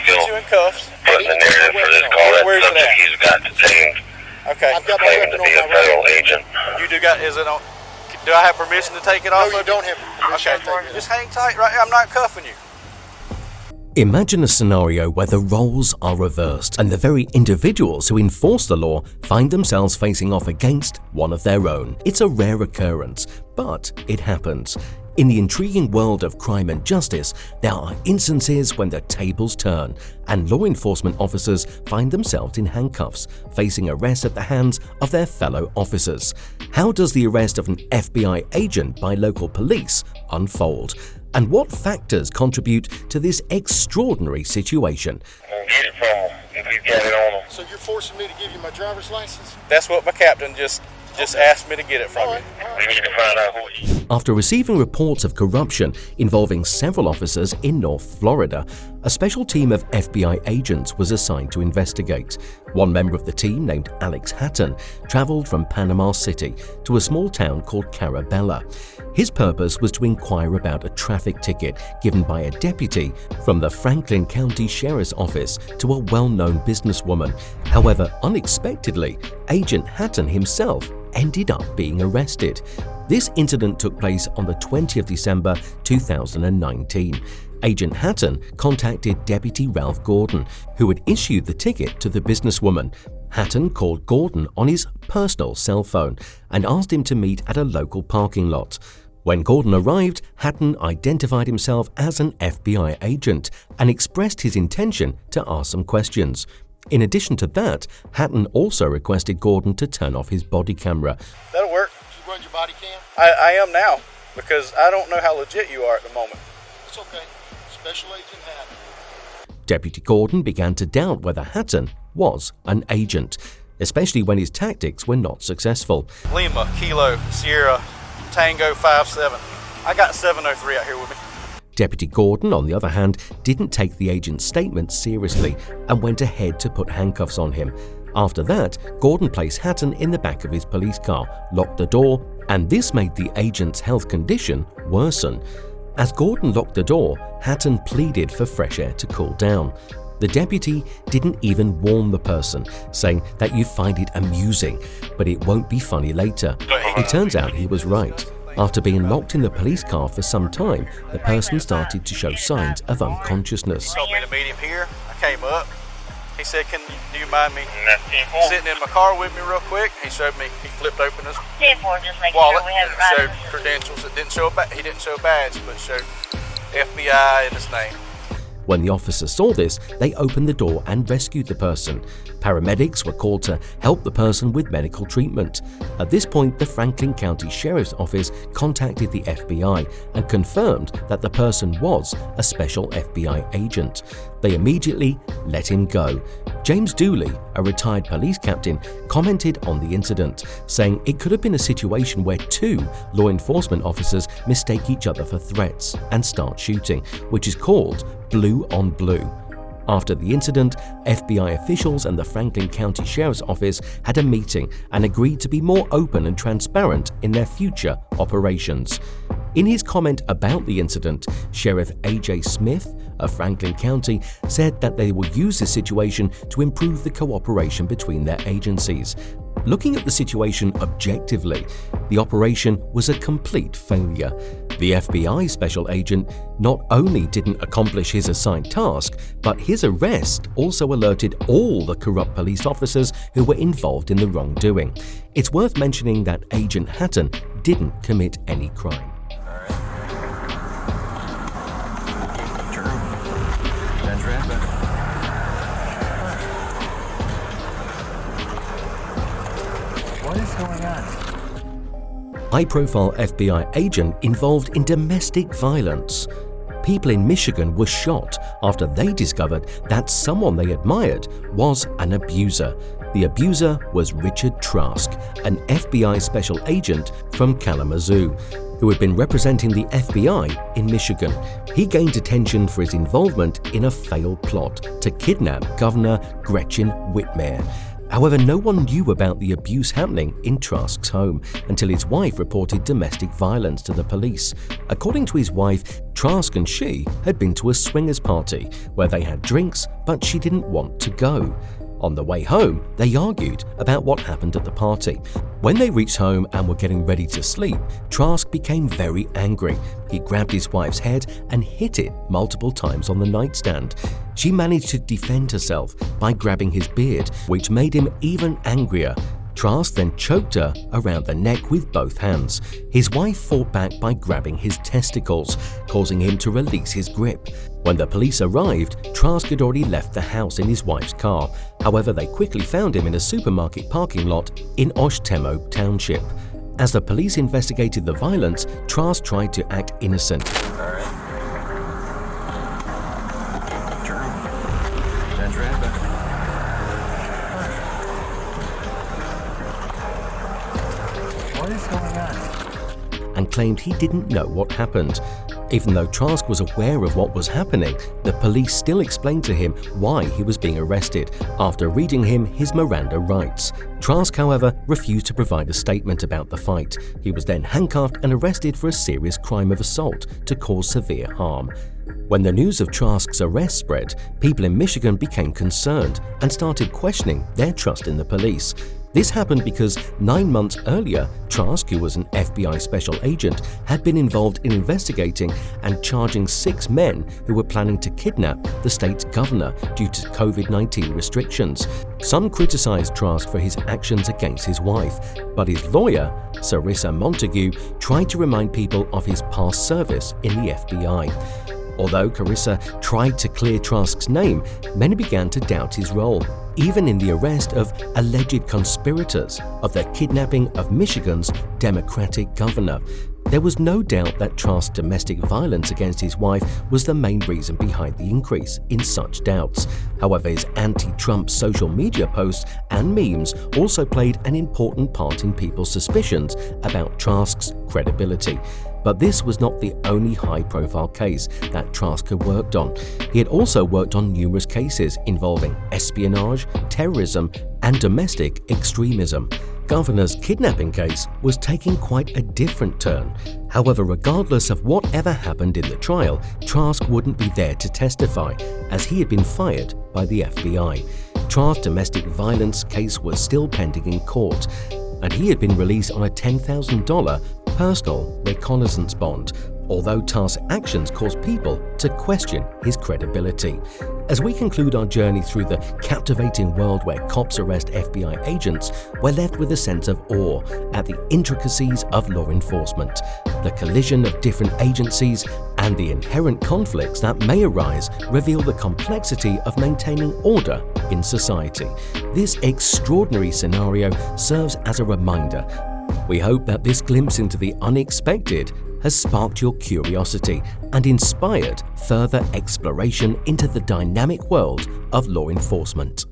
gonna put you in cuffs. Putting the narrative for this call. That Where's it subject at? he's got detained. Okay. I've got my Claiming weapon to be on a my right. federal agent. You do got, is it on, do I have permission to take it off? No, you of you? don't have permission Okay, to take it just hang tight right here. I'm not cuffing you. Imagine a scenario where the roles are reversed and the very individuals who enforce the law find themselves facing off against one of their own. It's a rare occurrence, but it happens. In the intriguing world of crime and justice, there are instances when the tables turn and law enforcement officers find themselves in handcuffs, facing arrest at the hands of their fellow officers. How does the arrest of an FBI agent by local police unfold? And what factors contribute to this extraordinary situation? Get it from him if he's got it on him. So you're forcing me to give you my driver's license? That's what my captain just asked me to get it from you. We need to find out who he is. After receiving reports of corruption involving several officers in North Florida, a special team of FBI agents was assigned to investigate. One member of the team, named Alex Hatton, traveled from Panama City to a small town called Carabela. His purpose was to inquire about a traffic ticket given by a deputy from the Franklin County Sheriff's Office to a well-known businesswoman. However, unexpectedly, Agent Hatton himself ended up being arrested. This incident took place on the 20th of December 2019. Agent Hatton contacted Deputy Ralph Gordon, who had issued the ticket to the businesswoman. Hatton called Gordon on his personal cell phone and asked him to meet at a local parking lot. When Gordon arrived, Hatton identified himself as an FBI agent and expressed his intention to ask some questions. In addition to that, Hatton also requested Gordon to turn off his body camera. That'll work. Did you run your body cam? I am now, because I don't know how legit you are at the moment. It's okay. Special Agent Hatton. Deputy Gordon began to doubt whether Hatton was an agent, especially when his tactics were not successful. Lima, Kilo, Sierra, Tango 57. I got 703 out here with me. Deputy Gordon, on the other hand, didn't take the agent's statement seriously and went ahead to put handcuffs on him. After that, Gordon placed Hatton in the back of his police car, locked the door, and this made the agent's health condition worsen. As Gordon locked the door, Hatton pleaded for fresh air to cool down. The deputy didn't even warn the person, saying that you find it amusing, but it won't be funny later. It turns out he was right. After being locked in the police car for some time, the person started to show signs of unconsciousness. He told me to meet him here. I came up. He said, do you mind me sitting in my car with me real quick? He showed me, he flipped open his wallet and showed credentials. It didn't show he didn't show a badge, but it showed FBI and his name. When the officers saw this, they opened the door and rescued the person. Paramedics were called to help the person with medical treatment. At this point, the Franklin County Sheriff's Office contacted the FBI and confirmed that the person was a special FBI agent. They immediately let him go. James Dooley, a retired police captain, commented on the incident, saying it could have been a situation where two law enforcement officers mistake each other for threats and start shooting, which is called blue on blue. After the incident, FBI officials and the Franklin County Sheriff's Office had a meeting and agreed to be more open and transparent in their future operations. In his comment about the incident, Sheriff A.J. Smith of Franklin County said that they will use this situation to improve the cooperation between their agencies. Looking at the situation objectively, the operation was a complete failure. The FBI special agent not only didn't accomplish his assigned task, but his arrest also alerted all the corrupt police officers who were involved in the wrongdoing. It's worth mentioning that Agent Hatton didn't commit any crime. What is going on? High-profile FBI agent involved in domestic violence. People in Michigan were shot after they discovered that someone they admired was an abuser. The abuser was Richard Trask, an FBI special agent from Kalamazoo, who had been representing the FBI in Michigan. He gained attention for his involvement in a failed plot to kidnap Governor Gretchen Whitmer. However, no one knew about the abuse happening in Trask's home until his wife reported domestic violence to the police. According to his wife, Trask and she had been to a swingers party where they had drinks, but she didn't want to go. On the way home, they argued about what happened at the party. When they reached home and were getting ready to sleep, Trask became very angry. He grabbed his wife's head and hit it multiple times on the nightstand. She managed to defend herself by grabbing his beard, which made him even angrier. Trask then choked her around the neck with both hands. His wife fought back by grabbing his testicles, causing him to release his grip. When the police arrived, Trask had already left the house in his wife's car. However, they quickly found him in a supermarket parking lot in Oshtemo Township. As the police investigated the violence, Trask tried to act innocent. What is going on? And claimed he didn't know what happened. Even though Trask was aware of what was happening, the police still explained to him why he was being arrested after reading him his Miranda rights. Trask, however, refused to provide a statement about the fight. He was then handcuffed and arrested for a serious crime of assault to cause severe harm. When the news of Trask's arrest spread, people in Michigan became concerned and started questioning their trust in the police. This happened because 9 months earlier, Trask, who was an FBI special agent, had been involved in investigating and charging 6 men who were planning to kidnap the state's governor due to COVID-19 restrictions. Some criticized Trask for his actions against his wife, but his lawyer, Sarissa Montague, tried to remind people of his past service in the FBI. Although Carissa tried to clear Trask's name, many began to doubt his role, even in the arrest of alleged conspirators of the kidnapping of Michigan's Democratic governor. There was no doubt that Trask's domestic violence against his wife was the main reason behind the increase in such doubts. However, his anti-Trump social media posts and memes also played an important part in people's suspicions about Trask's credibility. But this was not the only high-profile case that Trask had worked on. He had also worked on numerous cases involving espionage, terrorism, and domestic extremism. Governor's kidnapping case was taking quite a different turn. However, regardless of whatever happened in the trial, Trask wouldn't be there to testify, as he had been fired by the FBI. Trask's domestic violence case was still pending in court, and he had been released on a $10,000 personal reconnaissance bond, although Trask's actions caused people to question his credibility. As we conclude our journey through the captivating world where cops arrest FBI agents, we're left with a sense of awe at the intricacies of law enforcement, the collision of different agencies, and the inherent conflicts that may arise reveal the complexity of maintaining order in society. This extraordinary scenario serves as a reminder. We hope that this glimpse into the unexpected has sparked your curiosity and inspired further exploration into the dynamic world of law enforcement.